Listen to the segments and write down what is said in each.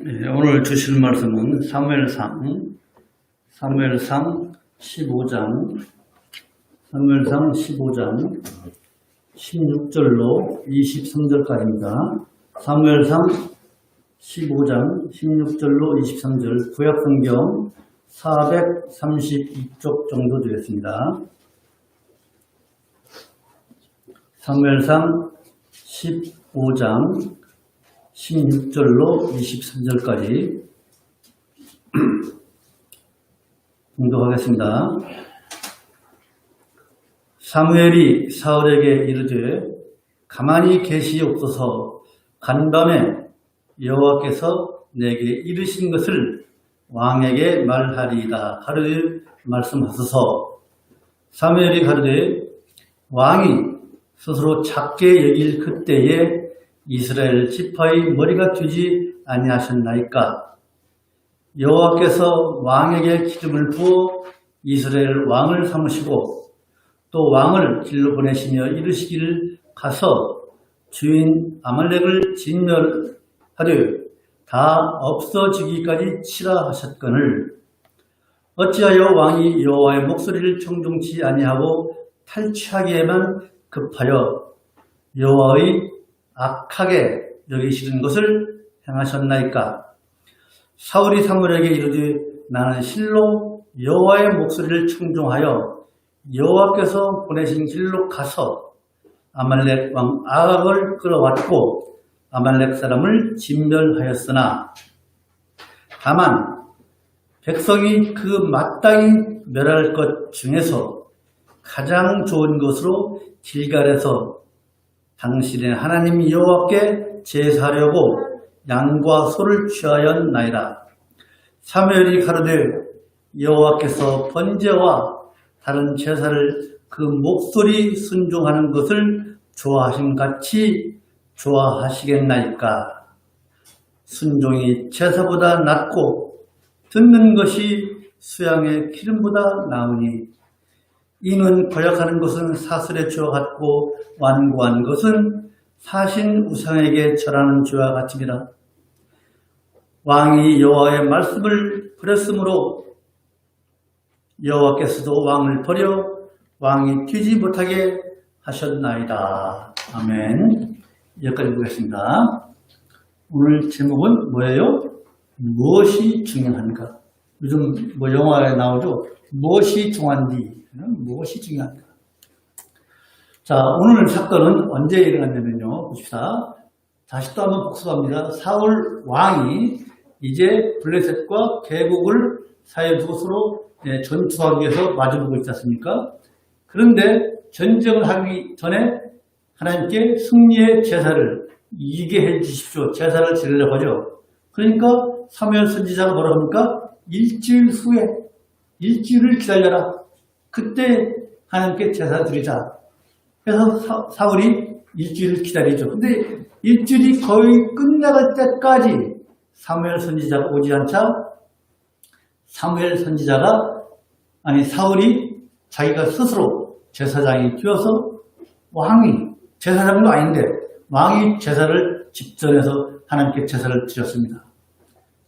네, 오늘 주실 말씀은 사무엘상 15장 16절로 23절까지입니다. 사무엘상 15장 16절로 23절 구약성경 432쪽 정도 되겠습니다. 사무엘상 15장 16절로 23절까지 공독하겠습니다. 사무엘이 사울에게 이르되 가만히 계시옵소서. 간밤에 여호와께서 내게 이르신 것을 왕에게 말하리이다 하루 말씀하소서. 사무엘이 가르되 왕이 스스로 작게 여길 그때에 이스라엘 지파의 머리가 되지 아니하셨나이까. 여호와께서 왕에게 기름을 부어 이스라엘 왕을 삼으시고 또 왕을 길로 보내시며 이르시기를 가서 주인 아말렉을 진멸하되 다 없어지기까지 치라 하셨거늘 어찌하여 왕이 여호와의 목소리를 청종치 아니하고 탈취하기에만 급하여 여호와의 악하게 여기시는 것을 행하셨나이까. 사울이 사무엘에게 이르되 나는 실로 여호와의 목소리를 청종하여 여호와께서 보내신 길로 가서 아말렉 왕 아각을 끌어왔고 아말렉 사람을 진멸하였으나 다만 백성이 그 마땅히 멸할 것 중에서 가장 좋은 것으로 길갈에서 당신의 하나님 여호와께 제사하려고 양과 소를 취하였나이다. 사무엘이 가로되 여호와께서 번제와 다른 제사를 그 목소리 순종하는 것을 좋아하심같이 좋아하시겠나이까. 순종이 제사보다 낫고 듣는 것이 수양의 기름보다 나으니 이는 거역하는 것은 사슬의 죄와 같고 완고한 것은 사신 우상에게 절하는 죄와 같음이라. 왕이 여호와의 말씀을 버렸으므로 여호와께서도 왕을 버려 왕이 튀지 못하게 하셨나이다. 아멘. 여기까지 보겠습니다. 오늘 제목은 뭐예요? 무엇이 중요한가? 요즘 영화에 나오죠? 무엇이 중요한디? 무엇이 중요한가? 자, 오늘 사건은 언제 일어났냐면요. 봅시다. 다시 또 한번 복습합니다. 사울 왕이 이제 블레셋과 계곡을 사이에 두고 서로 전투하기 위해서 마주보고 있지 않습니까? 그런데 전쟁을 하기 전에 하나님께 승리의 제사를 이기게 해 주십시오. 제사를 지내려고 하죠. 그러니까 사무엘 선지자가 뭐라고 합니까? 일주일 후에 일주일을 기다려라. 그때 하나님께 제사 드리자. 그래서 사울이 일주일을 기다리죠. 근데 일주일이 거의 끝나갈 때까지 사무엘 선지자가 오지 않자 사울이 자기가 스스로 제사장이 되어서 왕이 제사장도 아닌데 왕이 제사를 집전해서 하나님께 제사를 드렸습니다.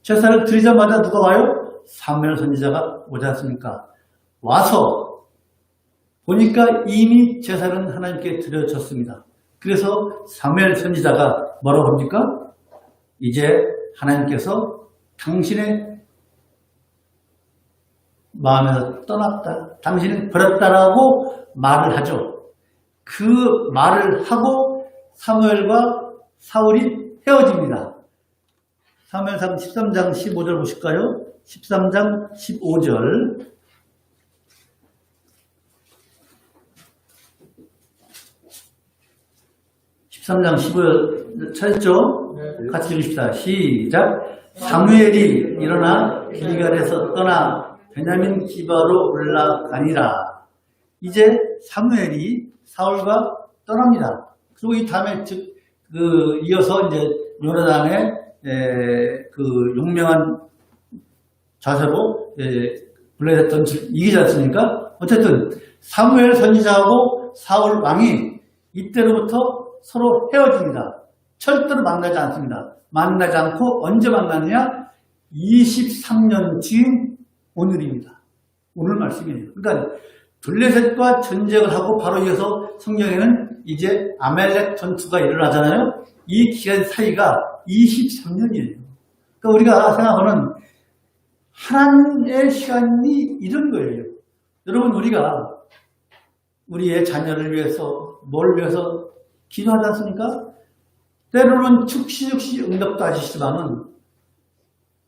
제사를 드리자마자 누가 와요? 사무엘 선지자가 오지 않습니까? 와서 보니까 이미 제사는 하나님께 드려졌습니다. 그래서 사무엘 선지자가 뭐라고 합니까? 이제 하나님께서 당신의 마음에서 떠났다. 당신은 버렸다라고 말을 하죠. 그 말을 하고 사무엘과 사울이 헤어집니다. 사무엘상 13장 15절 보실까요? 13장 15절. 13장 15절 찾았죠? 네. 같이 읽읍시다. 시작. 사무엘이 일어나 길갈에서 떠나 베냐민 기바로 올라가니라. 이제 사무엘이 사울과 떠납니다. 그리고 이 다음에 이어서 이제 요르단의 그 용맹한 자세로 블레셋 전투를 이기지 않습니까? 어쨌든 사무엘 선지자하고 사울 왕이 이때로부터 서로 헤어집니다. 절대로 만나지 않습니다. 만나지 않고 언제 만나느냐? 23년 뒤인 오늘입니다. 오늘 말씀이에요. 그러니까 블레셋과 전쟁을 하고 바로 이어서 성경에는 이제 아말렉 전투가 일어나잖아요. 이 기간 사이가 23년이에요. 그러니까 우리가 생각하는 하나님의 시간이 이런 거예요. 여러분, 우리가 우리의 자녀를 위해서 뭘 위해서 기도하지 않습니까? 때로는 즉시 응답도 하시지만은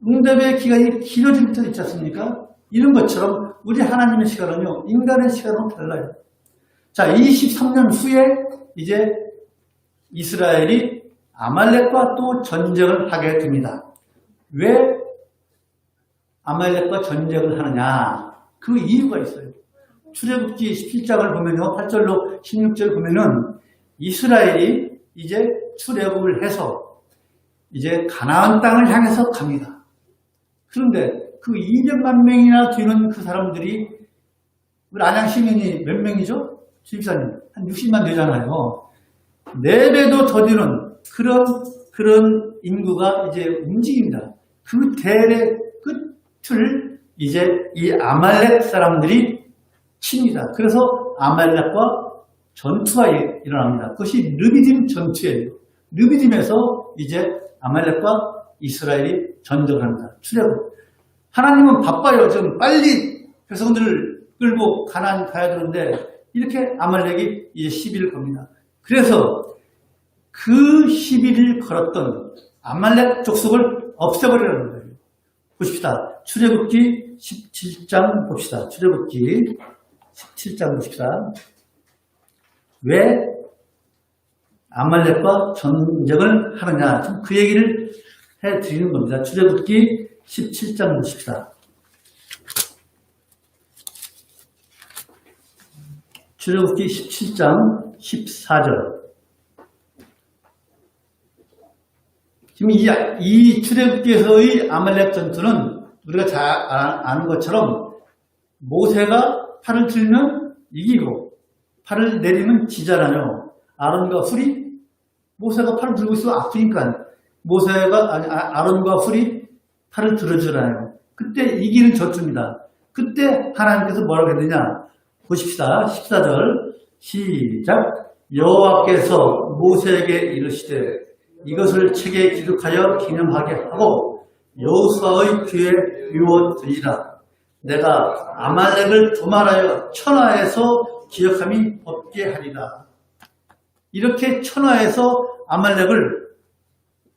응답의 기간이 길어질 때도 있지 않습니까? 이런 것처럼 우리 하나님의 시간은요, 인간의 시간은 달라요. 자, 23년 후에 이제 이스라엘이 아말렉과 또 전쟁을 하게 됩니다. 왜 아말렉과 전쟁을 하느냐? 그 이유가 있어요. 출애굽기 17장을 보면요, 8절로 16절 보면은 이스라엘이 이제 출애굽을 해서 이제 가나안 땅을 향해서 갑니다. 그런데 그 200만 명이나 되는 그 사람들이 우리 안양 시민이 몇 명이죠? 주입사님 한 60만 되잖아요. 4배도 더 되는 그런 인구가 이제 움직입니다. 그 대의 끝을 이제 이 아말렉 사람들이 칩니다. 그래서 아말렉과 전투가 일어납니다. 그것이 르비딤 전투예요. 르비딤에서 이제 아말렉과 이스라엘이 전쟁을 합니다. 출애굽. 하나님은 바빠요. 좀 빨리 백성들을 끌고 가나안 가야 되는데 이렇게 아말렉이 이제 시비를 겁니다. 그래서 그 시비를 걸었던 아말렉 족속을 없애버리라는 거예요. 보십시다. 출애굽기 17장 봅시다. 출애굽기 17장 봅시다. 왜 아말렉과 전쟁을 하느냐? 지금 그 얘기를 해드리는 겁니다. 출애굽기 17장 보십시다. 출애굽기 17장 14절. 지금 이 출애굽기에서의 아말렉 전투는 우리가 잘 아는 것처럼 모세가 팔을 들면 이기고 팔을 내리면 지잖아요. 아론과 훌이 모세가 팔을 들고 있으면 아프니까 아론과 훌이 팔을 들어주잖아요. 그때 이기는 전투입니다. 그때 하나님께서 뭐라고 했느냐? 보십시다. 14절 시작. 여호와께서 모세에게 이르시되 이것을 책에 기록하여 기념하게 하고 여호수아의 귀에 외워두리라. 내가 아말렉을 도말하여 천하에서 기억함이 없게 하리라. 이렇게 천하에서 아말렉을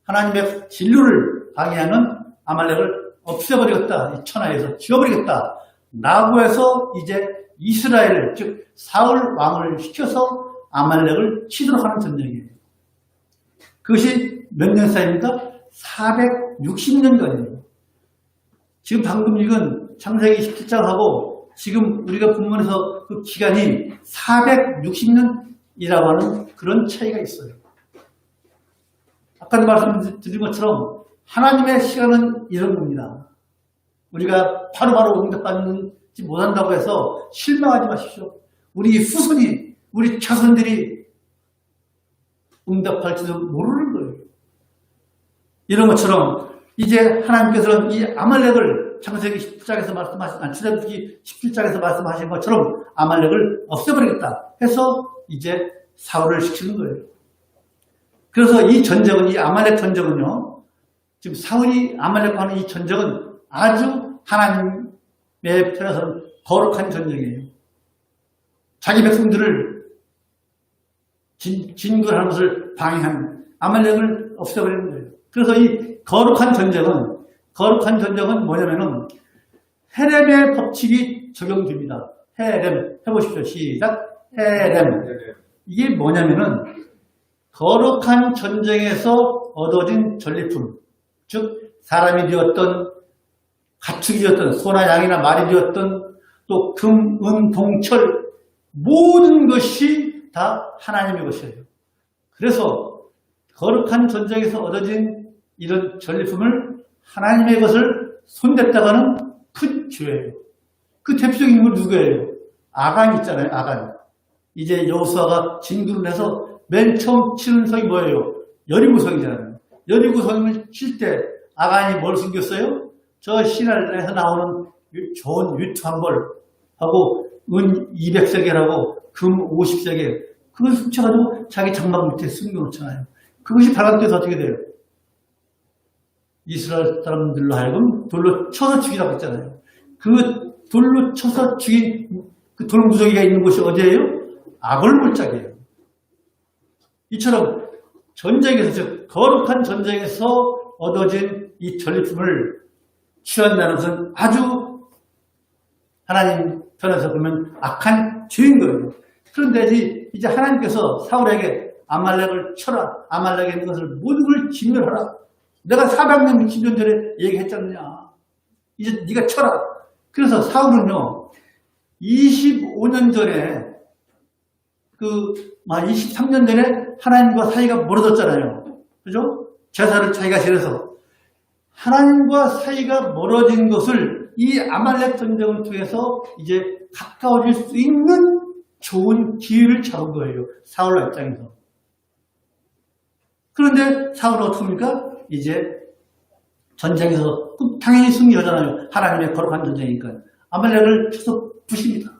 하나님의 진료를 방해하는 아말렉을 없애버리겠다. 이 천하에서 지워버리겠다. 라고 해서 이제 이스라엘을 즉 사울 왕을 시켜서 아말렉을 치도록 하는 전쟁이에요. 그것이 몇 년 사이입니까? 460년간이에요. 지금 방금 읽은 창세기 17장하고 지금 우리가 본문에서 그 기간이 460년이라고 하는 그런 차이가 있어요. 아까도 말씀드린 것처럼 하나님의 시간은 이런 겁니다. 우리가 바로바로 응답받지 못한다고 해서 실망하지 마십시오. 우리 후손이, 우리 자손들이 응답할지도 모르는 거예요. 이런 것처럼 이제 하나님께서는 이 아말렉을 창세기 17장에서 말씀하신, 출애굽기 17장에서 말씀하신 것처럼 아말렉을 없애버리겠다 해서 이제 사울을 시키는 거예요. 그래서 이 전쟁은, 이 아말렉 전쟁은요, 지금 사울이 아말렉과 하는 이 전쟁은 아주 하나님의 편에서는 거룩한 전쟁이에요. 자기 백성들을 진군하는 것을 방해하는 아말렉을 없애버리는 거예요. 그래서 이 거룩한 전쟁은 뭐냐면은 헤렘의 법칙이 적용됩니다. 헤렘 해보십시오. 시작. 헤렘. 이게 뭐냐면은 거룩한 전쟁에서 얻어진 전리품, 즉 사람이 되었던 가축이 되었던 소나 양이나 말이 되었던 또 금, 은, 동철 모든 것이 다 하나님의 것이에요. 그래서 거룩한 전쟁에서 얻어진 이런 전리품을 하나님의 것을 손댔다가는 큰 죄예요. 그 대표적인 인물 누구예요? 아간 있잖아요. 아간. 이제 여호수아가 진군을 해서 맨 처음 치는 성이 뭐예요? 여리고성이잖아요. 여리고성을 칠 때 아간이 뭘 숨겼어요? 저 신할에서 나오는 좋은 유투 한 벌하고 은 200세겔하고 금 50세겔 그걸 훔쳐가지고 자기 장막 밑에 숨겨놓잖아요. 그것이 발각돼서 어떻게 돼요? 이스라엘 사람들로 하여금 돌로 쳐서 죽이라고 했잖아요. 그 돌로 쳐서 죽인 그 돌무더기가 있는 곳이 어디예요? 아골골짜기예요. 이처럼 전쟁에서, 즉 거룩한 전쟁에서 얻어진 이 전리품을 취한다는 것은 아주 하나님 편에서 보면 악한 죄인 거예요. 그런데 이제 하나님께서 사울에게 아말렉을 쳐라. 아말렉에 있는 것을 모든 걸 진멸하라. 내가 400년, 60년 전에 얘기했잖냐. 이제 네가 쳐라. 그래서 사울은요, 25년 전에 23년 전에 하나님과 사이가 멀어졌잖아요. 그죠? 제사를 자기가 지내서. 하나님과 사이가 멀어진 것을 이 아말렉 전쟁을 통해서 이제 가까워질 수 있는 좋은 기회를 잡은 거예요. 사울 입장에서. 그런데 사울은 어떻습니까? 이제 전쟁에서 당연히 승리하잖아요. 하나님의 거룩한 전쟁이니까. 아말렉을 쳐서 부십니다.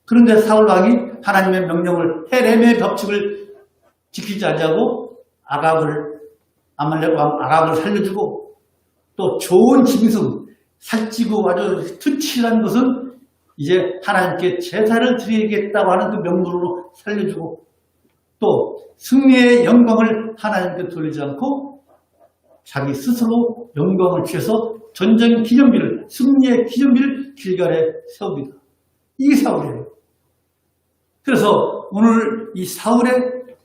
그런데 사울 왕이 하나님의 명령을 헤렘의 법칙을 지키지 않자고 아말렉 왕 아각을 살려주고 또 좋은 짐승 살찌고 아주 튼실한 것은 이제 하나님께 제사를 드리겠다고 하는 그 명분으로 살려주고 또 승리의 영광을 하나님께 돌리지 않고 자기 스스로 영광을 취해서 전쟁 기념비를, 승리의 기념비를 길갈에 세웁니다. 이게 사울이에요. 그래서 오늘 이 사울의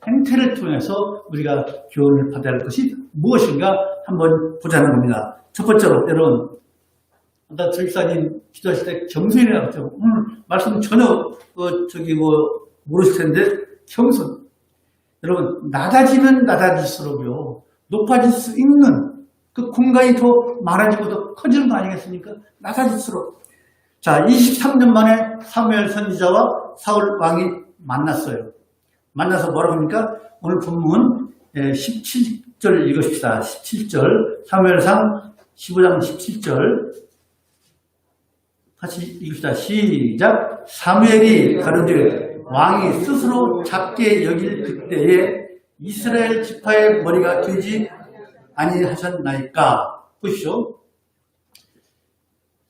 행태를 통해서 우리가 교훈을 받아야 할 것이 무엇인가 한번 보자는 겁니다. 첫 번째로, 여러분, 아까 설교사님 기도하실 때 겸손이라고 했죠. 오늘 말씀 전혀 모르실 텐데 겸손. 여러분, 낮아지면 낮아질수록요, 높아질 수 있는 그 공간이 더 많아지고 더 커지는 거 아니겠습니까? 낮아질수록. 자, 23년 만에 사무엘 선지자와 사울 왕이 만났어요. 만나서 뭐라고 합니까? 오늘 본문 17절 읽으십시다. 17절. 사무엘상 15장 17절. 같이 읽읍시다. 시작. 사무엘이 가로되 왕이 스스로 작게 여길 그때에 이스라엘 지파의 머리가 되지 아니하셨나이까. 보십시오.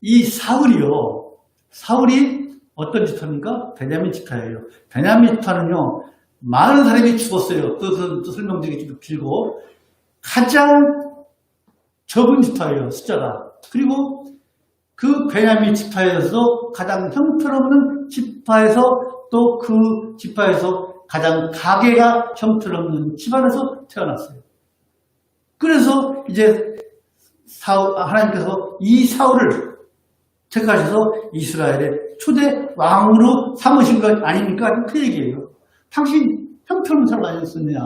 이 사울이 어떤 지파입니까? 베냐민 지파예요. 베냐민 지파는요, 많은 사람이 죽었어요. 또 설명드리기 좀 길고, 가장 적은 지파예요, 숫자가. 그리고 그 베냐민 지파에서 가장 형편없는 지파에서 또 그 지파에서 가장 가계가 형편없는 집안에서 태어났어요. 그래서 이제 하나님께서 이 사울을 택하셔서 이스라엘의 초대 왕으로 삼으신 것 아닙니까? 그 얘기예요. 당신 형편없는 사람 아니었느냐.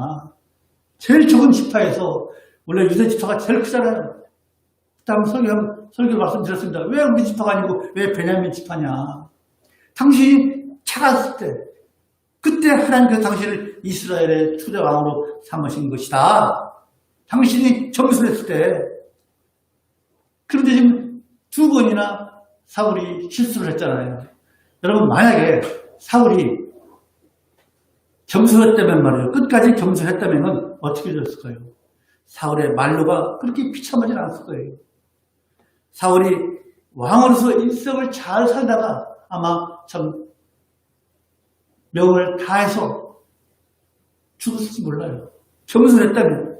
제일 적은 지파에서, 원래 유대 지파가 제일 크잖아요. 다음 설교 말씀드렸습니다. 왜 우리 지파가 아니고 왜 베냐민 지파냐. 당신이 작았을 때, 그때 하나님께서 당신을 이스라엘의 초대 왕으로 삼으신 것이다. 당신이 겸손했을 때. 그런데 지금 두 번이나 사울이 실수를 했잖아요. 여러분, 만약에 사울이 겸손했다면 말이에요. 끝까지 겸손했다면 어떻게 됐을까요? 사울의 말로가 그렇게 비참하지 않았을 거예요. 사울이 왕으로서 일생을 잘 살다가 아마 참 명을 다해서 죽었을지 몰라요. 겸손했다면.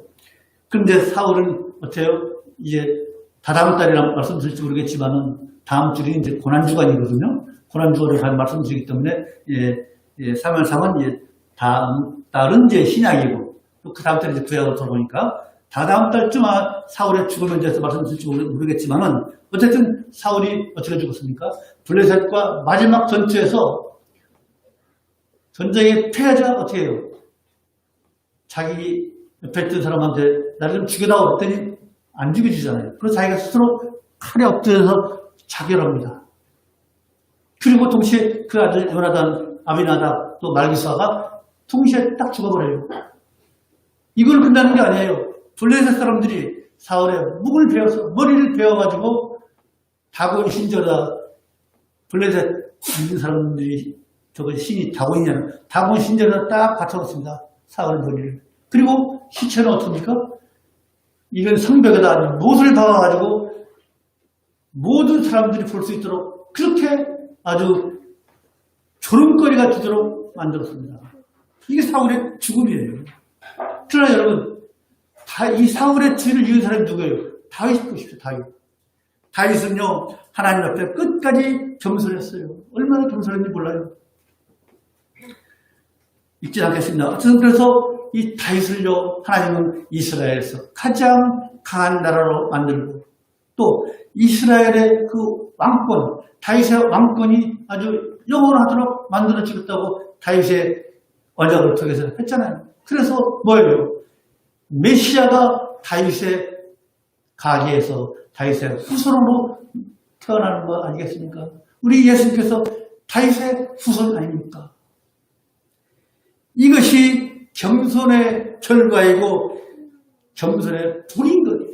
그런데 사울은 어때요? 이제 다다음 달이라고 말씀드릴지 모르겠지만은 다음 주는 이제 고난주간이거든요. 고난주간을 말씀드리기 때문에 사무엘상은 다음 달은 이제 신약이고 또 그 다음 달에 이제 구약으로 돌아오니까 다다음 달쯤 사울의 죽음에 대해서 말씀드릴지 모르겠지만은 어쨌든 사울이 어떻게 죽었습니까? 블레셋과 마지막 전투에서 전쟁에 패하자 어떻게 해요? 자기 옆에 있던 사람한테 나를 좀 죽여다오 했더니 안 죽여지잖아요. 그래서 자기가 스스로 칼에 엎드려서 자결합니다. 그리고 동시에 그 아들 요나단, 아비나답, 또 말기수아가 동시에 딱 죽어버려요. 이걸 끝나는 게 아니에요. 블레셋 사람들이 사울의 묵을 베어서 머리를 베어가지고 다곤 신전에다 블레셋 있는 사람들이 저거 신이 다곤이냐는 다곤 신전에다 딱 받쳐놓습니다. 사울 머리를. 그리고 시체는 어떻습니까? 이건 성벽에다 못을 박아가지고 모든 사람들이 볼 수 있도록 그렇게 아주 조롱거리가 되도록 만들었습니다. 이게 사울의 죽음이에요. 그러나 여러분, 이 사울의 죄를 지은 사람이 누구예요? 다윗 보십시오, 다윗. 다윗은요, 하나님 앞에 끝까지 겸손했어요. 얼마나 겸손했는지 몰라요. 읽지 않겠습니다. 어쨌든 그래서 이 다윗을요, 하나님은 이스라엘에서 가장 강한 나라로 만들고 또 이스라엘의 그 왕권, 다윗의 왕권이 아주 영원하도록 만들어 주겠다고 다윗의 언약을 통해서 했잖아요. 그래서 뭐예요? 메시아가 다윗의 가게에서 다윗의 후손으로 태어나는 거 아니겠습니까? 우리 예수님께서 다윗의 후손 아닙니까? 이것이 겸손의 결과이고 겸손의 불인 거예요.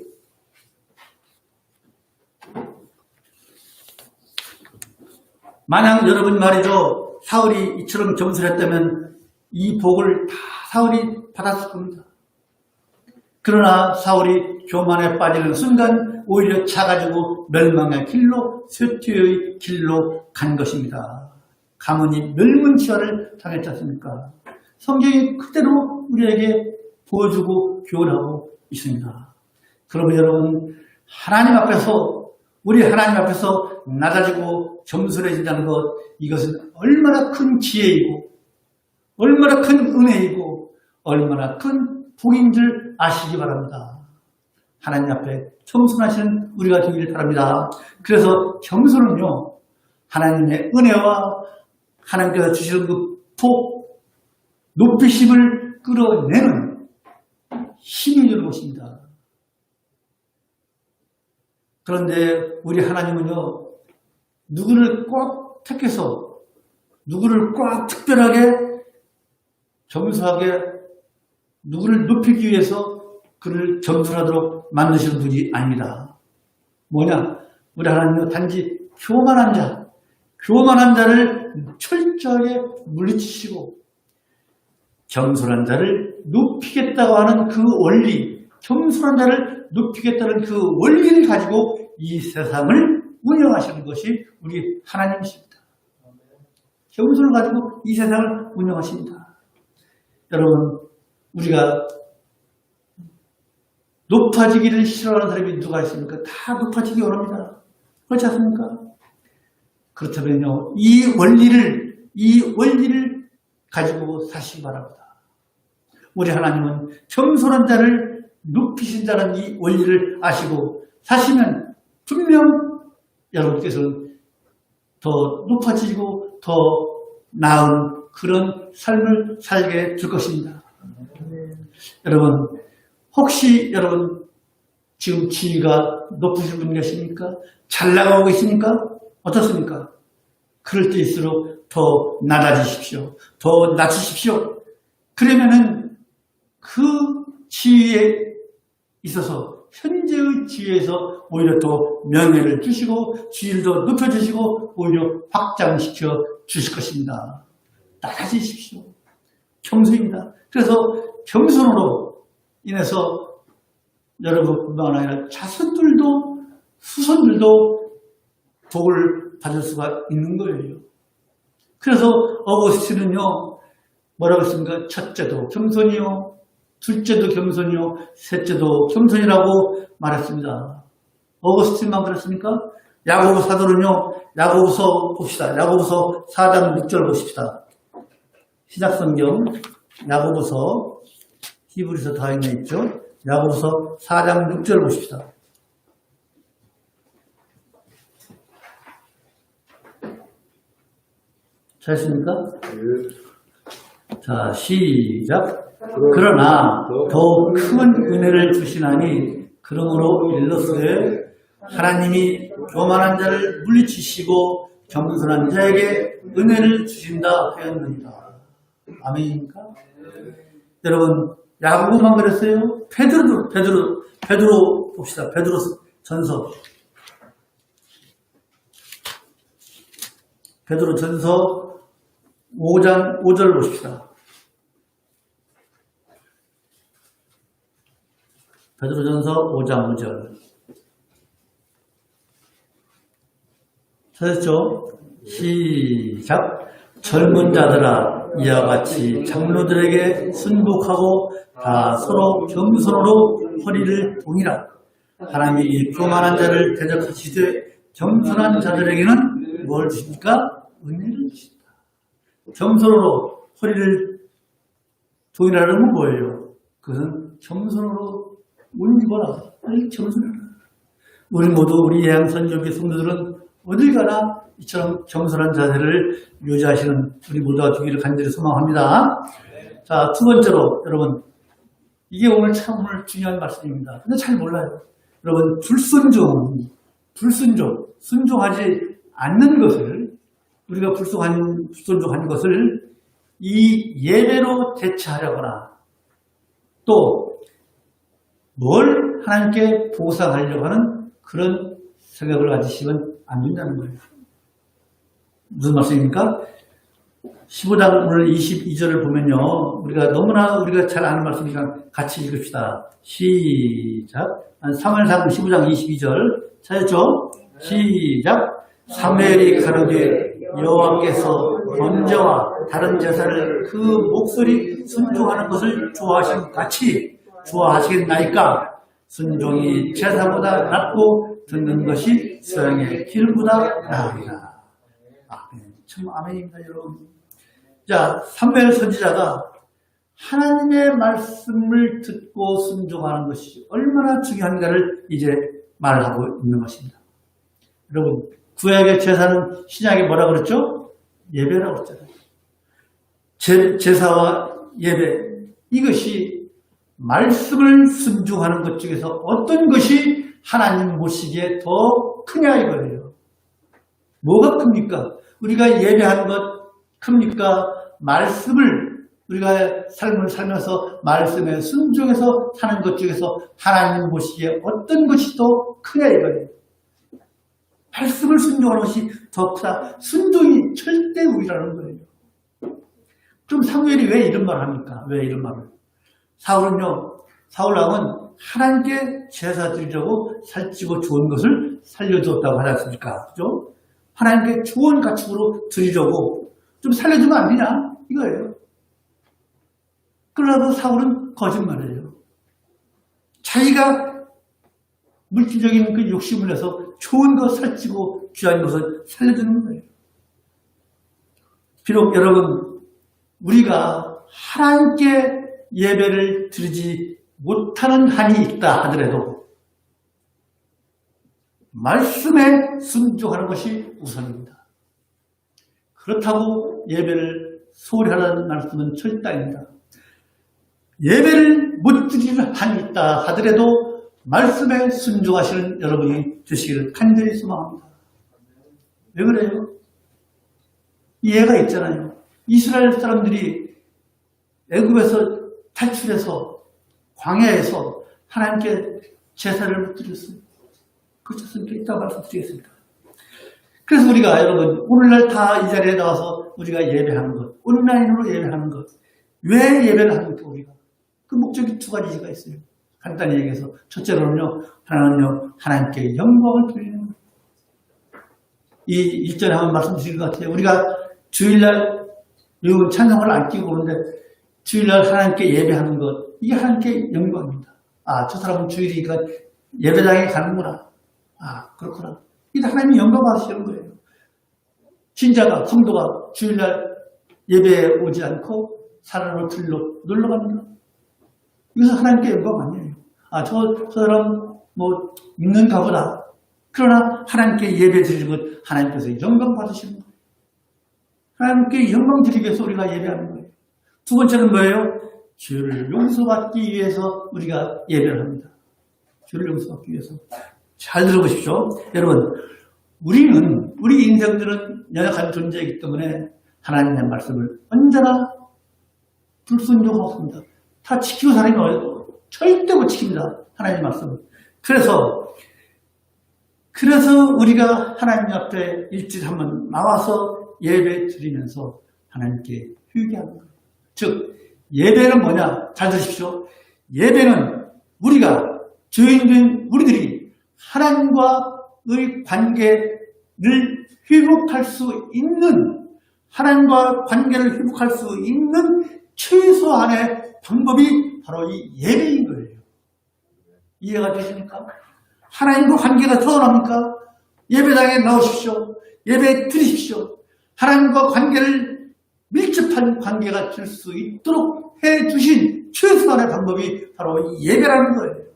만약 여러분 말이죠, 사울이 이처럼 겸손했다면 이 복을 다 사울이 받았을 겁니다. 그러나 사울이 교만에 빠지는 순간 오히려 차가지고 멸망의 길로, 쇠퇴의 길로 간 것입니다. 가문이 멸문치화를 당했지 않습니까? 성경이 그대로 우리에게 보여주고 교훈하고 있습니다. 그러면 여러분, 하나님 앞에서, 우리 하나님 앞에서 낮아지고 겸손해진다는 것, 이것은 얼마나 큰 지혜이고 얼마나 큰 은혜이고 얼마나 큰 복인 줄 아시기 바랍니다. 하나님 앞에 겸손하시는 우리가 되기를 바랍니다. 그래서 겸손은요, 하나님의 은혜와 하나님께서 주시는 그 복, 높이심을 끌어내는 힘이 되는 것입니다. 그런데 우리 하나님은요, 누구를 꼭 택해서 누구를 꼭 특별하게 겸손하게 누구를 높이기 위해서 그를 겸손하도록 만드시는 분이 아닙니다. 뭐냐? 우리 하나님은 단지 교만한 자를 철저하게 물리치시고 겸손한 자를 높이겠다고 하는 그 원리, 겸손한 자를 높이겠다는 그 원리를 가지고 이 세상을 운영하시는 것이 우리 하나님이십니다. 겸손을 가지고 이 세상을 운영하십니다. 여러분, 우리가 높아지기를 싫어하는 사람이 누가 있습니까? 다 높아지기 원합니다. 그렇지 않습니까? 그렇다면요, 이 원리를 가지고 사시기 바랍니다. 우리 하나님은 겸손한 자를 높이신다는 이 원리를 아시고 사시면 분명 여러분께서는 더 높아지고 더 나은 그런 삶을 살게 될 것입니다. 여러분, 혹시 여러분 지금 지위가 높으신 분 계십니까? 잘 나가고 계십니까? 어떻습니까? 그럴 때일수록 더 낮아지십시오. 더 낮추십시오. 그러면은 그 지위에 있어서 현재의 지위에서 오히려 더 명예를 주시고 지위를 더 높여주시고 오히려 확장시켜 주실 것입니다. 낮아지십시오. 겸손입니다. 그래서 겸손으로 인해서 여러분뿐만 아니라 자손들도 후손들도 복을 받을 수가 있는 거예요. 그래서 어거스틴은요, 뭐라고 했습니까? 첫째도 겸손이요, 둘째도 겸손이요, 셋째도 겸손이라고 말했습니다. 어거스틴만 그랬습니까? 야고보 사도는요, 야고보서 봅시다. 야고보서 4장 6절 보십시다. 시작성경 야고보서, 히브리서 다 있죠? 야고보서 4장 6절 보십시다. 잘했습니까? 자, 시작. 그러나 더욱 큰 은혜를 주시나니 그러므로 일러스되 하나님이 교만한 자를 물리치시고 겸손한 자에게 은혜를 주신다 하였느니라. 아멘입니까? 여러분, 야고보만 그랬어요? 베드로 봅시다. 베드로 전서. 베드로 전서 5장 5절 보십시다. 베드로 전서 5장 5절. 찾았죠? 시작. 젊은 자들아, 이와 같이 장로들에게 순복하고 다 서로 겸손으로 허리를 동이라. 하나님이 이 교만한 자를 대적하시되 겸손한 자들에게는 뭘 주십니까? 은혜를 주신다. 겸손으로 허리를 동이라는 건 뭐예요? 그것은 겸손으로 운 입어라. 아니, 겸손해라. 우리 모두 우리 예양선교회 성도들은 어딜 가나 이처럼 겸손한 자세를 유지하시는 우리 모두가 되기를 간절히 소망합니다. 자, 두 번째로 여러분, 이게 오늘 중요한 말씀입니다. 근데 잘 몰라요. 여러분, 순종하지 않는 것을, 우리가 불순종하는 것을 이 예배로 대체하려거나 또 뭘 하나님께 보상하려고 하는 그런 생각을 가지시면 안 된다는 거예요. 무슨 말씀입니까? 15장 오늘 22절을 보면요. 우리가 잘 아는 말씀이니까 같이 읽읍시다. 시작. 사무엘상 15장 22절 찾았죠? 시작. 사무엘이 가로되 여호와께서 번제와 다른 제사를 그 목소리 순종하는 것을 좋아하신 같이 좋아하시겠나이까? 순종이 제사보다 낫고 듣는 것이 수양의 길보다 나으리라. 참 아멘입니다, 여러분. 자, 사무엘 선지자가 하나님의 말씀을 듣고 순종하는 것이 얼마나 중요한가를 이제 말하고 있는 것입니다. 여러분, 구약의 제사는 신약에 뭐라 그랬죠? 예배라고 했잖아요. 제사와 예배, 이것이 말씀을 순종하는 것 중에서 어떤 것이 하나님 보시기에 더 크냐 이거예요. 뭐가 큽니까? 우리가 예배하는 것 큽니까? 말씀을 우리가 삶을 살면서 말씀에 순종해서 사는 것 중에서 하나님 보시기에 어떤 것이 더 크냐 이거예요. 말씀을 순종하는 것이 더 크다. 순종이 절대 우위라는 거예요. 그럼 사무엘이 왜 이런 말을 합니까? 왜 이런 말을? 사울왕은 하나님께 제사 드리려고 살찌고 좋은 것을 살려주었다고 하지 않습니까? 그죠? 하나님께 좋은 가축으로 드리려고 좀 살려주면 안 되냐? 이거예요. 그러나도 사울은 거짓말이에요. 자기가 물질적인 그 욕심을 내서 좋은 것 살찌고 귀한 것을 살려주는 거예요. 비록 여러분, 우리가 하나님께 예배를 드리지 못하는 한이 있다 하더라도 말씀에 순종하는 것이 우선입니다. 그렇다고 예배를 소홀히 하라는 말씀은 절대 아닙니다. 예배를 못 드리는 한이 있다 하더라도 말씀에 순종하시는 여러분이 되시기를 간절히 소망합니다. 왜 그래요? 이해가 있잖아요. 이스라엘 사람들이 애굽에서 탈출해서 광야에서 하나님께 제사를 못 드렸어요. 그렇습니까? 이따 말씀드리겠습니다. 그래서 우리가 여러분 오늘날 다 이 자리에 나와서 우리가 예배하는 것, 온라인으로 예배하는 것, 왜 예배를 합니까 우리가? 그 목적이 두 가지가 있어요. 간단히 얘기해서 첫째로는요, 하나는요 하나님께 영광을 돌리는 것. 이 일전에 한번 말씀드린 것 같아요. 우리가 주일날 이 찬송을 안 끼고 오는데 주일날 하나님께 예배하는 것, 이게 하나님께 영광입니다. 아, 저 사람은 주일이니까 예배당에 가는구나. 아, 그렇구나. 이게 하나님이 영광 받으시는 거예요. 신자가, 성도가 주일날 예배에 오지 않고 사람으로 들로 놀러 갑니다. 이것은 하나님께 영광 아니에요. 아, 저 사람 뭐 믿는가 보다. 그러나 하나님께 예배 드리는 것, 하나님께서 영광 받으시는 거예요. 하나님께 영광 드리기 위해서 우리가 예배하는 거예요. 두 번째는 뭐예요? 죄를 용서받기 위해서 우리가 예배를 합니다. 죄를 용서받기 위해서. 잘 들어보십시오. 여러분, 우리 인생들은 연약한 존재이기 때문에 하나님의 말씀을 언제나 불순종하고 있습니다. 다 지키고 사는 게 어려워. 절대 못 지킵니다. 하나님 말씀. 그래서 우리가 하나님 앞에 일주일에 한번 나와서 예배 드리면서 하나님께 회개하는 거예요. 즉 예배는 뭐냐? 잘 들으십시오. 예배는 우리가 죄인된 우리들이 하나님과의 관계를 회복할 수 있는, 하나님과 관계를 회복할 수 있는 최소한의 방법이 바로 이 예배인 거예요. 이해가 되십니까? 하나님과 관계가 서운합니까? 예배당에 나오십시오. 예배 드리십시오. 하나님과 관계를 밀접한 관계가 될 수 있도록 해주신 최소한의 방법이 바로 이 예배라는 거예요.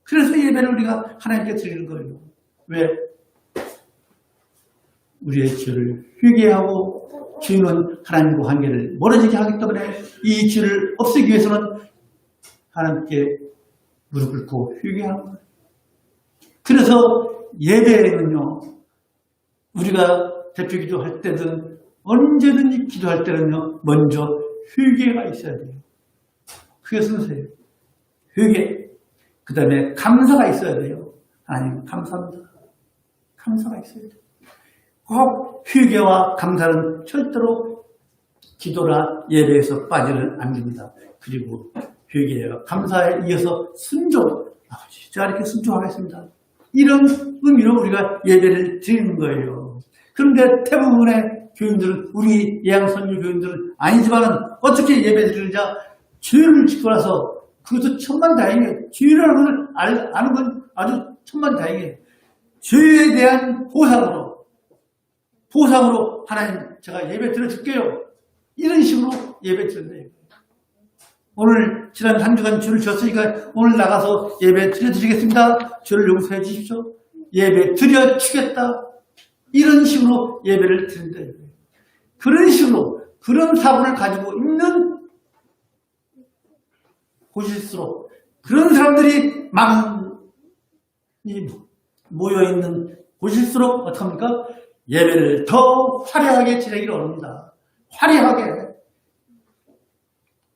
그래서 예배를 우리가 하나님께 드리는 거예요. 왜? 우리의 죄를 회개하고 죄는 하나님과 관계를 멀어지게 하기 때문에 이 죄를 없애기 위해서는 하나님께 무릎 꿇고 회개하는 거예요. 그래서 예배는요, 우리가 대표 기도할 때든 언제든지 기도할 때는요, 먼저 회개가 있어야 돼요. 그게 순서예요. 회개. 그 다음에 감사가 있어야 돼요. 하나님 감사합니다. 감사가 있어야 돼요. 꼭 회개와 감사는 절대로 기도나 예배에서 빠지는 안 됩니다. 그리고 회개와 감사에 이어서 순종. 아버지, 제가 이렇게 순종하겠습니다. 이런 의미로 우리가 예배를 드리는 거예요. 그런데 대부분의 교인들은, 우리 예양선교 교인들은 아니지만은 어떻게 예배 드리느냐? 죄를 짓고 나서, 그것도 천만다행이에요. 죄라는 걸 아는 건 아주 천만다행이에요. 죄에 대한 보상으로 하나님 제가 예배 드려줄게요. 이런 식으로 예배 드린대요. 오늘 지난 한 주간 죄를 지었으니까 오늘 나가서 예배 드려드리겠습니다. 죄를 용서해 주십시오. 예배 드려주겠다. 이런 식으로 예배를 드린대요. 그런 식으로, 그런 사고를 가지고 있는 곳일수록, 그런 사람들이 많이 모여있는 곳일수록 어떡합니까? 예배를 더 화려하게 지내기를 원합니다. 화려하게,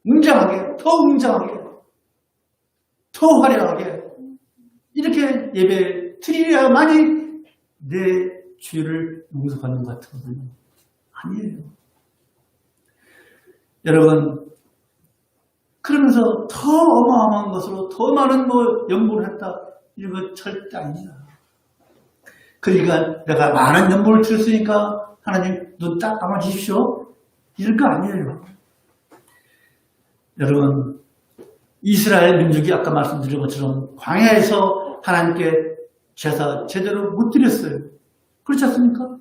웅장하게, 더 화려하게 이렇게 예배 드려야만이 내 죄를 용서받는 것 같거든요. 아니에요. 여러분, 그러면서 더 어마어마한 것으로 더 많은 연보를 했다, 이런 거 절대 아닙니다. 그러니까 내가 많은 연보를 드렸으니까 하나님 눈 딱 감아주십시오, 이럴 거 아니에요. 여러분, 이스라엘 민족이 아까 말씀드린 것처럼 광야에서 하나님께 제사 제대로 못 드렸어요. 그렇지 않습니까?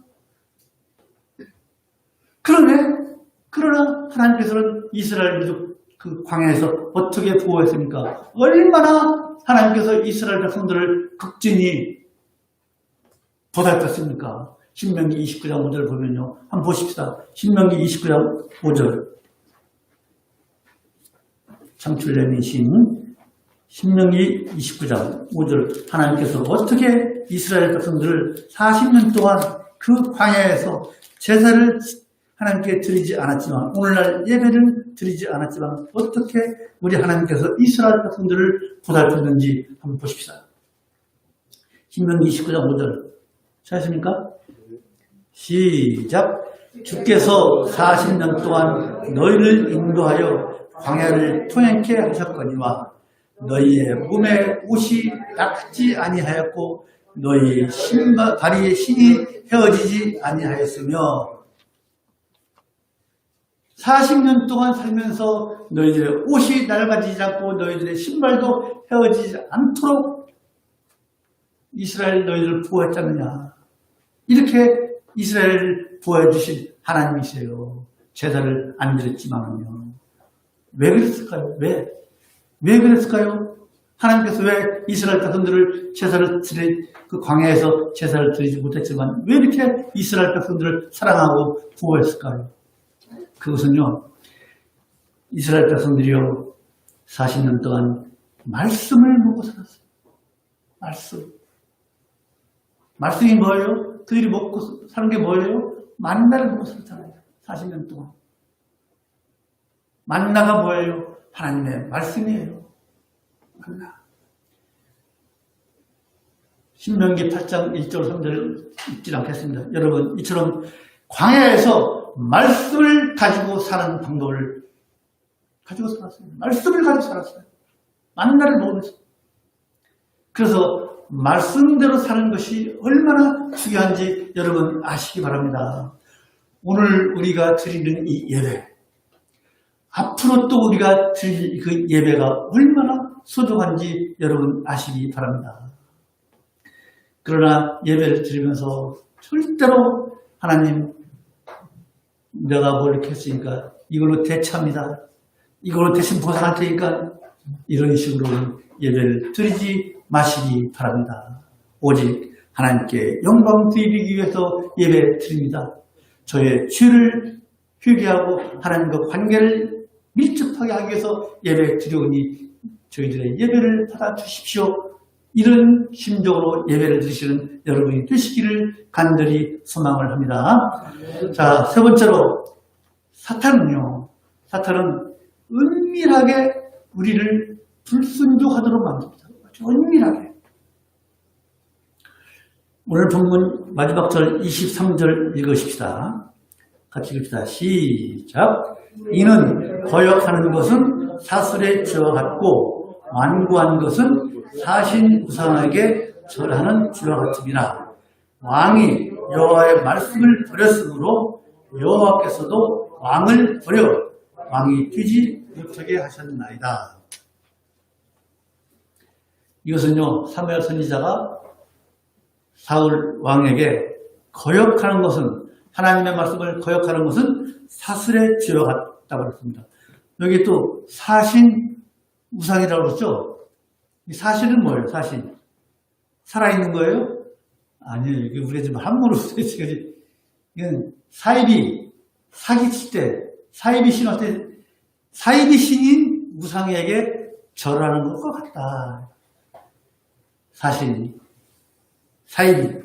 그러나 하나님께서는 이스라엘 민족 그 광야에서 어떻게 보호했습니까? 얼마나 하나님께서 이스라엘 백성들을 극진히 보살폈습니까? 신명기 29장 5절 보면요. 한번 보십시다. 신명기 29장 5절. 창출내미신 신명기 29장 5절. 하나님께서 어떻게 이스라엘 백성들을 40년 동안 그 광야에서 제사를 하나님께 드리지 않았지만, 오늘날 예배를 드리지 않았지만 어떻게 우리 하나님께서 이스라엘 백성들을 보살폈는지 한번 보십시다. 신명기 29장 5절. 찾으십니까? 시작. 주께서 40년 동안 너희를 인도하여 광야를 통행케 하셨거니와 너희의 몸에 옷이 닦지 아니하였고 너희 다리의 신이 헤어지지 아니하였으며, 40년 동안 살면서 너희들의 옷이 낡아지지 않고 너희들의 신발도 헤어지지 않도록 이스라엘 너희들을 보호했지 않느냐. 이렇게 이스라엘을 보호해 주신 하나님이세요. 제사를 안 드렸지만은요. 왜 그랬을까요? 왜 그랬을까요? 하나님께서 왜 이스라엘 백성들을 그 광야에서 제사를 드리지 못했지만 왜 이렇게 이스라엘 백성들을 사랑하고 보호했을까요? 그것은요, 이스라엘 백성들이요, 40년 동안 말씀을 먹고 살았어요. 말씀이 뭐예요? 그들이 먹고 사는 게 뭐예요? 만나를 먹고 살았잖아요. 40년 동안. 만나가 뭐예요? 하나님의 말씀이에요. 맞나? 신명기 8장 1절 3절 읽지 않겠습니다. 여러분, 이처럼 광야에서 말씀을 가지고 사는 방법을 가지고 살았어요. 말씀을 가지고 살았어요. 만나를 먹으면서. 그래서 말씀대로 사는 것이 얼마나 중요한지 여러분 아시기 바랍니다. 오늘 우리가 드리는 이 예배, 앞으로 또 우리가 드릴 그 예배가 얼마나 소중한지 여러분 아시기 바랍니다. 그러나 예배를 드리면서 절대로 하나님, 내가 뭘 이렇게 했으니까 이걸로 대차입니다. 이걸로 대신 보상할 테니까 이런 식으로 예배를 드리지 마시기 바랍니다. 오직 하나님께 영광 드리기 위해서 예배 드립니다. 저의 죄를 회개하고 하나님과 관계를 밀접하게 하기 위해서 예배 드려오니 저희들의 예배를 받아주십시오. 이런 심정으로 예배를 드리시는 여러분이 되시기를 간절히 소망을 합니다. 자, 세 번째로 사탄은요. 사탄은 은밀하게 우리를 불순종하도록 만듭니다. 아주 은밀하게. 오늘 본문 마지막 절 23절 읽으십시다. 같이 읽읍시다. 시작. 이는 거역하는 것은 사슬의 쥐와 같고 완고한 것은 사신 우상에게 절하는 쥐와 같음이라. 왕이 여호와의 말씀을 버렸으므로 여호와께서도 왕을 버려 왕이 뛰지 못하게 하셨나이다. 이것은요, 사무엘 선지자가 사울 왕에게 거역하는 것은, 하나님의 말씀을 거역하는 것은 사슬의 쥐와 같다고 그랬습니다. 여기 또 사신 우상이라고 그랬죠. 이 사실은 뭐예요? 사실 살아있는 거예요? 아니에요. 이게 우리가 지금 한문으로 쓰여지. 이건 사이비 사기칠 때, 사이비 신할 때, 사이비 신인 우상에게 절하는 것과 같다. 사실 사이비.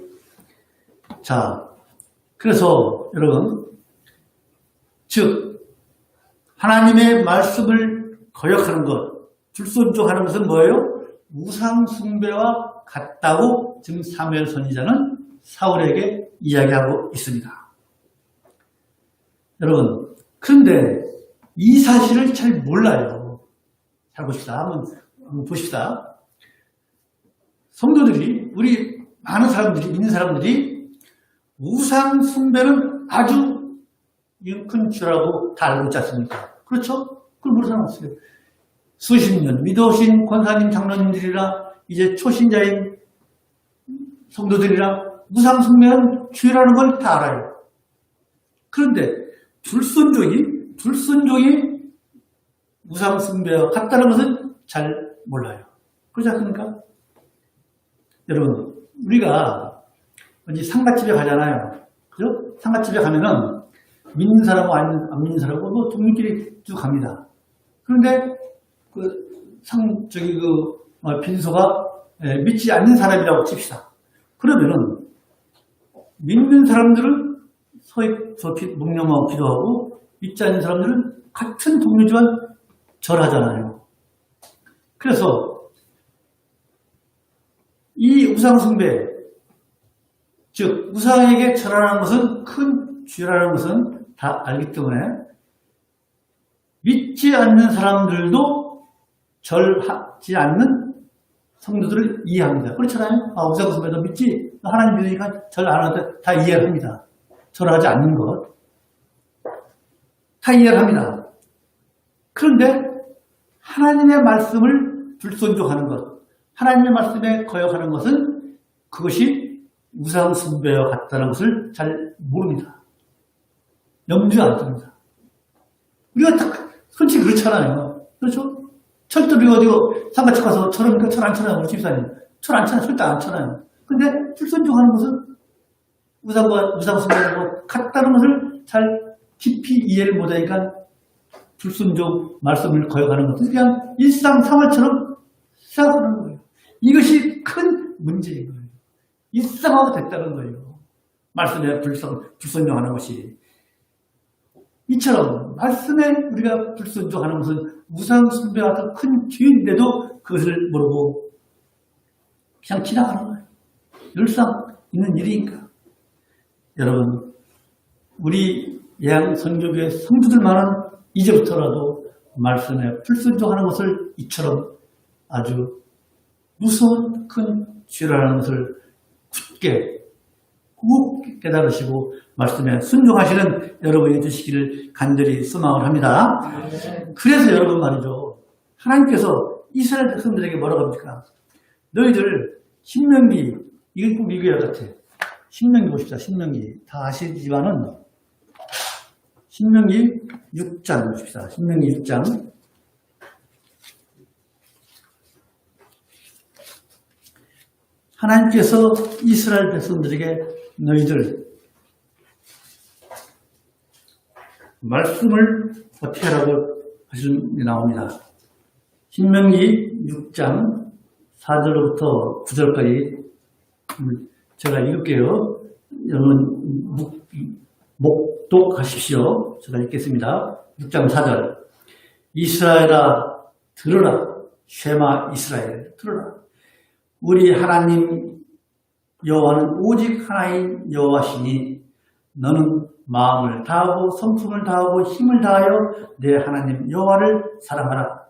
자, 그래서 여러분, 즉 하나님의 말씀을 거역하는 것, 불순종하는 것은 뭐예요? 우상 숭배와 같다고 지금 사무엘 선지자는 사울에게 이야기하고 있습니다. 여러분, 그런데 이 사실을 잘 몰라요. 잘 봅시다. 한번 보십시다. 성도들이, 우리 많은 사람들이, 믿는 사람들이 우상 숭배는 아주 큰 죄라고 다 알고 있지 않습니까? 그렇죠? 그걸 모르는 사람 없어요. 수십 년 믿어오신 권사님, 장로님들이라 이제 초신자인 성도들이라 우상 숭배는 죄라는 걸 다 알아요. 그런데 불순종이 우상 숭배와 같다는 것은 잘 몰라요. 그렇지 않습니까? 여러분, 우리가 어디 상가집에 가잖아요. 그죠? 상가집에 가면은 믿는 사람하고 안 믿는 사람하고 뭐 동료끼리 쭉 갑니다. 그런데 빈소가 믿지 않는 사람이라고 칩시다. 그러면은 믿는 사람들은 서로 묵념하고 기도하고 믿지 않는 사람들은 같은 동료지만 절하잖아요. 그래서 이 우상숭배, 즉 우상에게 절하는 것은 큰 죄라는 것은 다 알기 때문에 믿지 않는 사람들도 절하지 않는 성도들을 이해합니다. 그렇잖아요? 우상숭배도 믿지, 하나님 믿으니까 절 안 하는데 다 이해를 합니다. 절하지 않는 것 다 이해를 합니다. 그런데 하나님의 말씀을 불순종하는 것, 하나님의 말씀에 거역하는 것은 그것이 우상숭배와 같다는 것을 잘 모릅니다. 염두에 안 둡니다. 우리가 딱 솔직히 그렇잖아요. 그렇죠? 철도 우리가 어디고 상가집 가서 철합니까? 철 안 쳐나요? 우리 집사님. 철 안 쳐나요? 절대 안 쳐나요. 근데 불순종하는 것은 우상숭배하고 같다는 것을 잘 깊이 이해를 못하니까 불순종 말씀을 거역하는 것은 그냥 일상생활처럼 생각하는 거예요. 이것이 큰 문제인 거예요. 일상화가 됐다는 거예요. 말씀에 불순종하는 것이. 이처럼 말씀에 우리가 불순종하는 것은 우상 숭배와 같은 큰 죄인데도 그것을 모르고 그냥 지나가는 거예요. 늘상 있는 일이니까. 여러분, 우리 예양 선교교회 성도들만은 이제부터라도 말씀에 불순종하는 것을 이처럼 아주 무서운 큰 죄라는 것을 굳게 꼭 깨달으시고 말씀에 순종하시는 여러분이 되시기를 간절히 소망을 합니다. 그래서 여러분 말이죠. 하나님께서 이스라엘 백성들에게 뭐라고 합니까? 너희들 신명기, 이건 꼭 읽어야 할 것 같아. 신명기 보십시다. 신명기. 다 아시지만은 신명기 6장 보십시다. 신명기 6장. 하나님께서 이스라엘 백성들에게 너희들 말씀을 어떻게 하라고 하시는 게 나옵니다. 신명기 6장 4절부터 9절까지 제가 읽을게요. 여러분 목독하십시오. 제가 읽겠습니다. 6장 4절. 이스라엘아 들으라. 쉐마 이스라엘 들으라. 우리 하나님 여호와는 오직 하나인 여호와시니 너는 마음을 다하고 성품을 다하고 힘을 다하여 내 하나님 여호와를 사랑하라.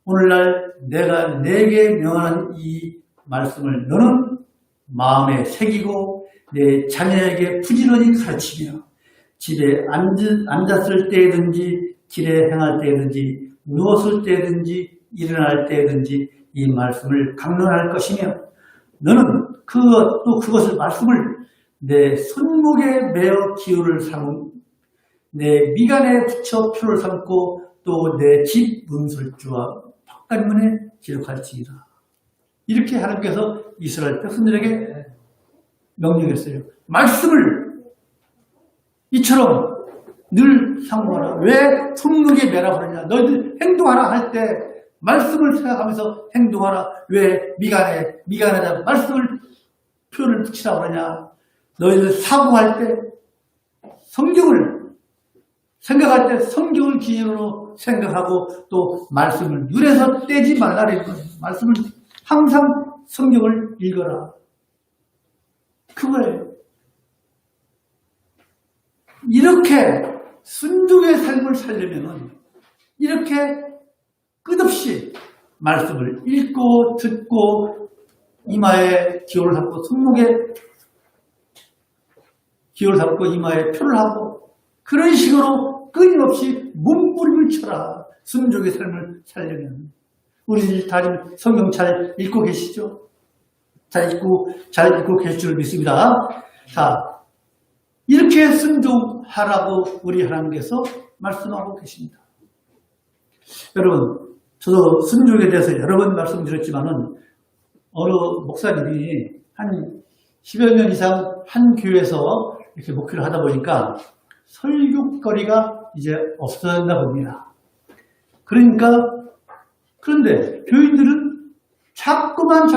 오늘날 내가 내게 명하는 이 말씀을 너는 마음에 새기고 내 자녀에게 부지런히 가르치며 집에 앉았을 때든지 길에 행할 때든지 누웠을 때든지 일어날 때든지 이 말씀을 강론할 것이며 너는 그것을 말씀을 내 손목에 매어 기호를 삼고 내 미간에 붙여 표를 삼고 또 내 집 문설주와 바깥문에 기록할지니라. 이렇게 하나님께서 이스라엘 백성들에게 명령했어요. 말씀을 이처럼 늘 상고하라. 왜 손목에 매라고 그러냐. 너희들 행동하라 할 때 말씀을 생각하면서 행동하라. 왜 미간에다 말씀을 표현을 붙이라고 그러냐. 너희들 사고할 때 성경을 생각할 때 성경을 기준으로 생각하고 또 말씀을 눈에서 떼지 말라는 거예요. 말씀을 항상 성경을 읽어라. 그거예요. 이렇게 순종의 삶을 살려면은 이렇게 끝없이 말씀을 읽고 듣고 이마에 기호를 잡고 손목에 기호를 잡고 이마에 표를 하고 그런 식으로 끊임없이 몸부림을 쳐라. 순종의 삶을 살려면. 우리 다들 성경 잘 읽고 계시죠? 잘 읽고 계실 줄 믿습니다. 자, 이렇게 순종하라고 우리 하나님께서 말씀하고 계십니다. 여러분, 저도 순종에 대해서 여러 번 말씀드렸지만은 어느 목사님이 한 10여 년 이상 한 교회에서 이렇게 목회를 하다 보니까 설교거리가 이제 없어졌나 봅니다. 그런데 교인들은 자꾸만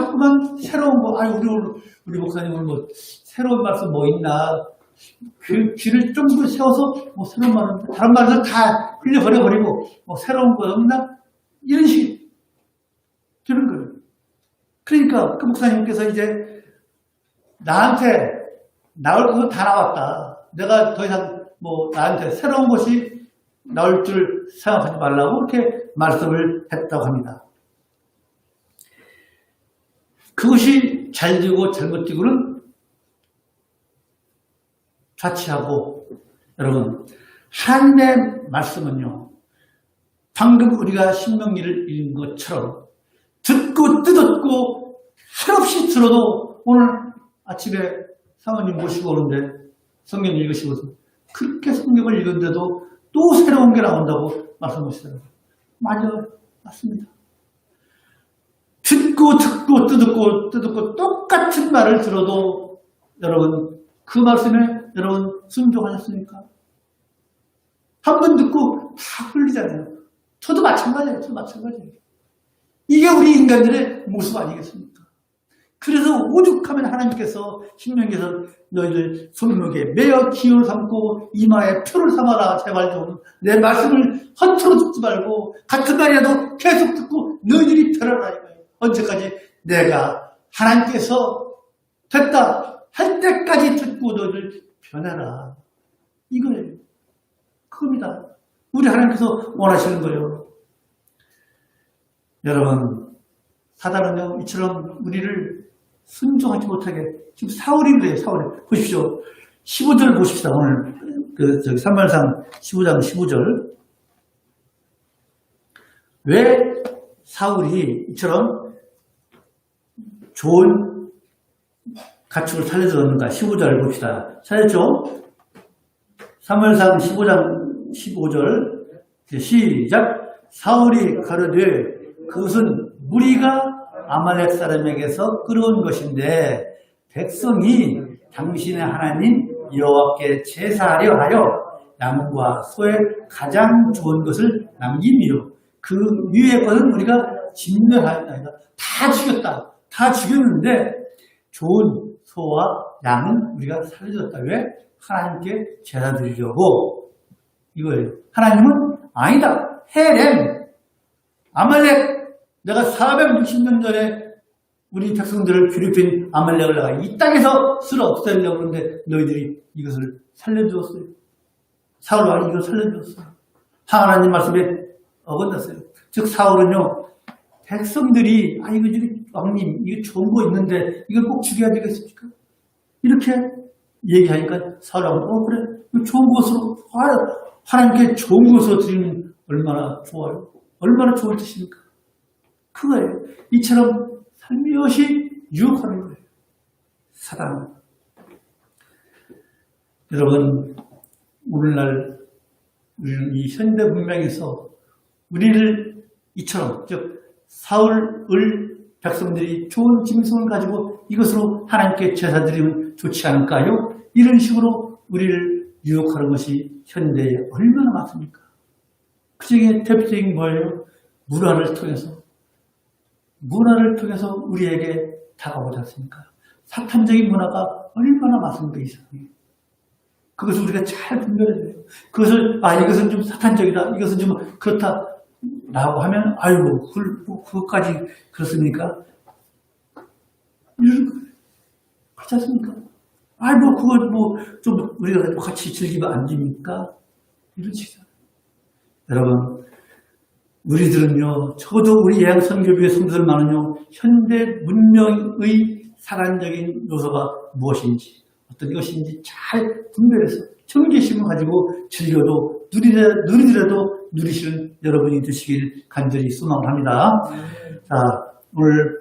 새로운 거, 우리 목사님은 뭐 새로운 말씀 뭐 있나, 그 귀를 좀 더 세워서 뭐 새로운 말은, 다른 말은 다 흘려버려버리고 뭐 새로운 거 없나? 이런 식이 되는 거예요. 그러니까 그 목사님께서 이제 나한테 나올 것은 다 나왔다. 내가 더 이상 뭐 나한테 새로운 것이 나올 줄 생각하지 말라고 그렇게 말씀을 했다고 합니다. 그것이 잘 되고 잘못 되고는 자치하고 여러분 하나님의 말씀은요. 방금 우리가 신명기를 읽은 것처럼 듣고 뜯었고 한없이 들어도 오늘 아침에 사모님 모시고 오는데 성경 읽으시고 그렇게 성경을 읽었는데도 또 새로운 게 나온다고 말씀하시더라고요. 맞습니다. 듣고 뜯고 똑같은 말을 들어도 여러분 그 말씀에 여러분 순종하셨습니까? 한 번 듣고 다 흘리잖아요. 저도 마찬가지예요. 이게 우리 인간들의 모습 아니겠습니까? 그래서 오죽하면 하나님께서 신명기에서 너희들 손목에 매어 기호를 삼고 이마에 표를 삼아라. 제발 좀 내 말씀을 허투루 듣지 말고 같은 말이라도 계속 듣고 너희들이 변하라. 언제까지? 내가 하나님께서 됐다 할 때까지 듣고 너희들 변해라. 이거예요. 그겁니다. 우리 하나님께서 원하시는 거예요. 여러분, 사단은요, 이처럼 우리를 순종하지 못하게, 지금 사울이 그래요, 사울이. 보십시오. 15절 보십시다, 오늘. 사무엘상 15장 15절. 왜 사울이 이처럼 좋은 가축을 살려주었는가? 15절 봅시다. 찾았죠? 사무엘상 15장 15절. 시작. 사울이 가로되 그것은 무리가 아말렉 사람에게서 끌어온 것인데 백성이 당신의 하나님 여호와께 제사하려 하여 양과 소의 가장 좋은 것을 남김이요 그 위의 것은 우리가 진멸하였다. 다 죽였다. 다 죽였는데 좋은 소와 양은 우리가 살려줬다. 왜? 하나님께 제사 드리려고. 이거예요. 하나님은 아니다. 헤렘 아말렉 내가 460년 전에 우리 백성들을 괴롭힌 아말렉을 내가 이 땅에서 쓸어 없애려고 그러는데 너희들이 이것을 살려주었어요. 사울은 이걸 살려주었어요. 하나님 말씀에 어긋났어요. 즉 사울은요. 백성들이 이거 왕님 이거 좋은 거 있는데 이걸 꼭 죽여야 되겠습니까? 이렇게 얘기하니까 사울은 그래 좋은 것으로 하나님께 좋은 것으로 드리면 얼마나 좋아요. 얼마나 좋은 뜻입니까? 그거예요. 이처럼 살며시 유혹하는 거예요. 사단. 여러분, 오늘날 우리는 이 현대 문명에서 우리를 이처럼, 즉, 사울을 백성들이 좋은 짐승을 가지고 이것으로 하나님께 제사 드리면 좋지 않을까요? 이런 식으로 우리를 유혹하는 것이 현대에 얼마나 많습니까? 그 중에 대표적인 뭐예요? 문화를 통해서 우리에게 다가오지 않습니까? 사탄적인 문화가 얼마나 많습니까? 이 세상에. 그것을 우리가 잘 분별해야 돼요. 이것은 좀 사탄적이다. 이것은 좀 그렇다. 라고 하면, 그것까지 그렇습니까? 그렇지 않습니까? 좀 우리가 같이 즐기면 안 됩니까? 이런 식이잖아요. 여러분, 우리들은요, 적어도 우리 예양선교부의 성도들만은요, 현대 문명의 사단적인 요소가 무엇인지, 어떤 것인지 잘 분별해서 청계심을 가지고 즐겨도 누리더라도 누리시는 여러분이 되시길 간절히 소망을 합니다. 자, 오늘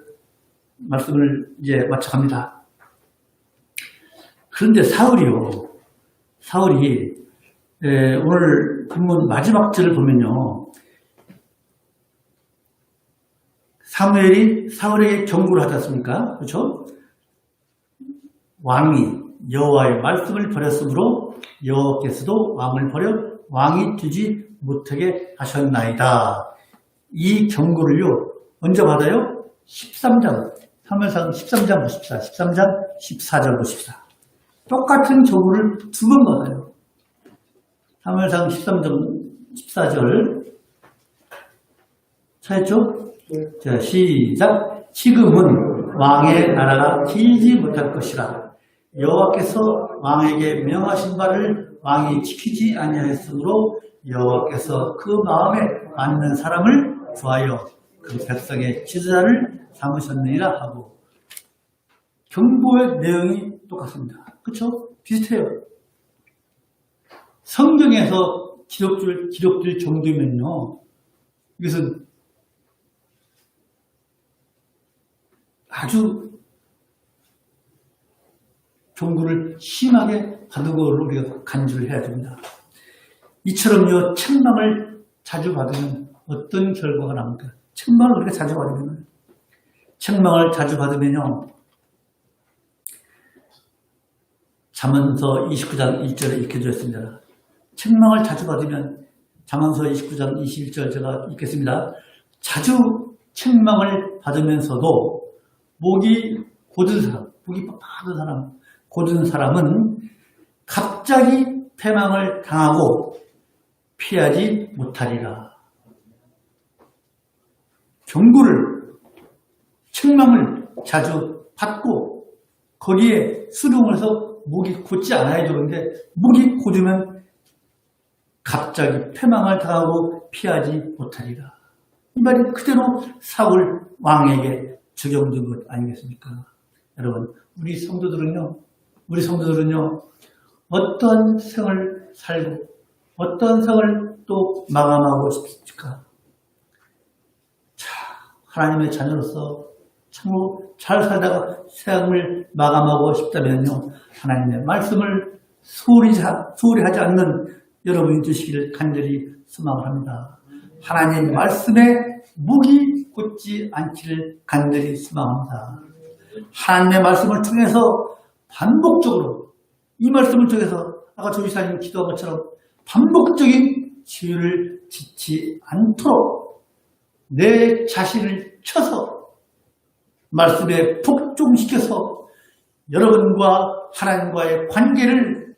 말씀을 이제 마쳐갑니다. 그런데 사울이 오늘 본문 마지막 절을 보면요. 사무엘이 사울에게 경고를 하지 않습니까? 그렇죠? 왕이 여호와의 말씀을 버렸으므로 여호와께서도 왕을 버려 왕이 되지 못하게 하셨나이다. 이 경고를요. 언제 받아요? 13장. 사무엘상 13장 보십시다. 13장 14절 보십시다. 똑같은 경고를 두 번 받아요. 사무엘상 13장 14절 찾았죠? 자, 시작. 지금은 왕의 나라가 길지 못할 것이라. 여호와께서 왕에게 명하신 바를 왕이 지키지 아니하였으므로 여호와께서 그 마음에 맞는 사람을 구하여 그 백성의 지도자를 삼으셨느니라 하고. 경고의 내용이 똑같습니다. 그렇죠? 비슷해요. 성경에서 기록될 정도면요. 이것은 아주 경고를 심하게 받은 걸로 우리가 간주를 해야 됩니다. 이처럼요, 책망을 자주 받으면 어떤 결과가 나옵니까? 책망을 우리가 자주 받으면요. 잠언서 29장 1절에 이렇게 되어 있습니다. 책망을 자주 받으면 잠언서 29장 21절 제가 읽겠습니다. 자주 책망을 받으면서도 목이 고든 사람, 복이 받은 사람, 고든 사람은 갑자기 패망을 당하고 피하지 못하리라. 경고를, 책망을 자주 받고 거기에 수긍을 해서 목이 곧지 않아야 좋은데 목이 곧으면 갑자기 패망을 당하고 피하지 못하리라. 이 말이 그대로 사울 왕에게 적용된 것 아니겠습니까? 여러분, 우리 성도들은요, 어떤 생을 살고 어떤 생을 또 마감하고 싶습니까? 자, 하나님의 자녀로서 참으로 잘 살다가 생을 마감하고 싶다면요, 하나님의 말씀을 소홀히 하지 않는 여러분이 되시기를 간절히 소망을 합니다. 하나님 말씀에 목이 곧지 않기를 간절히 소망합니다. 하나님의 말씀을 통해서 반복적으로 이 말씀을 통해서 아까 조이사님 기도한 것처럼 반복적인 지혜를 짓지 않도록 내 자신을 쳐서 말씀에 복종시켜서 여러분과 하나님과의 관계를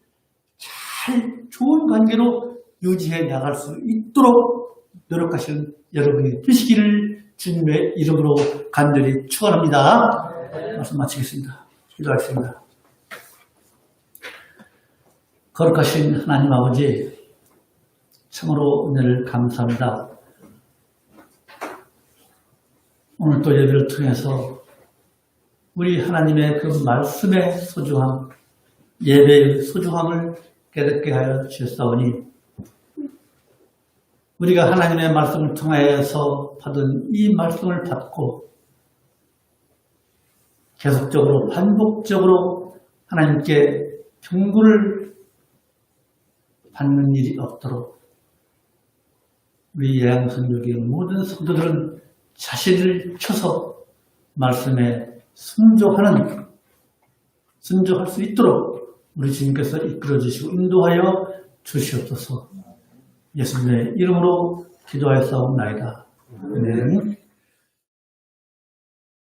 잘 좋은 관계로 유지해 나갈 수 있도록 노력하시는 여러분이 되시기를 주님의 이름으로 간절히 축원합니다. 말씀 마치겠습니다. 기도하겠습니다. 거룩하신 하나님 아버지, 참으로 은혜를 감사합니다. 오늘 또 예배를 통해서 우리 하나님의 그 말씀의 소중함, 예배의 소중함을 깨닫게 하여 주셨사오니 우리가 하나님의 말씀을 통하여서 받은 이 말씀을 받고 계속적으로 반복적으로 하나님께 경고를 받는 일이 없도록 우리 예양선교의 모든 성도들은 자신을 쳐서 말씀에 순종할 수 있도록 우리 주님께서 이끌어 주시고 인도하여 주시옵소서. 예수님의 이름으로 기도하였사옵나이다. 아멘.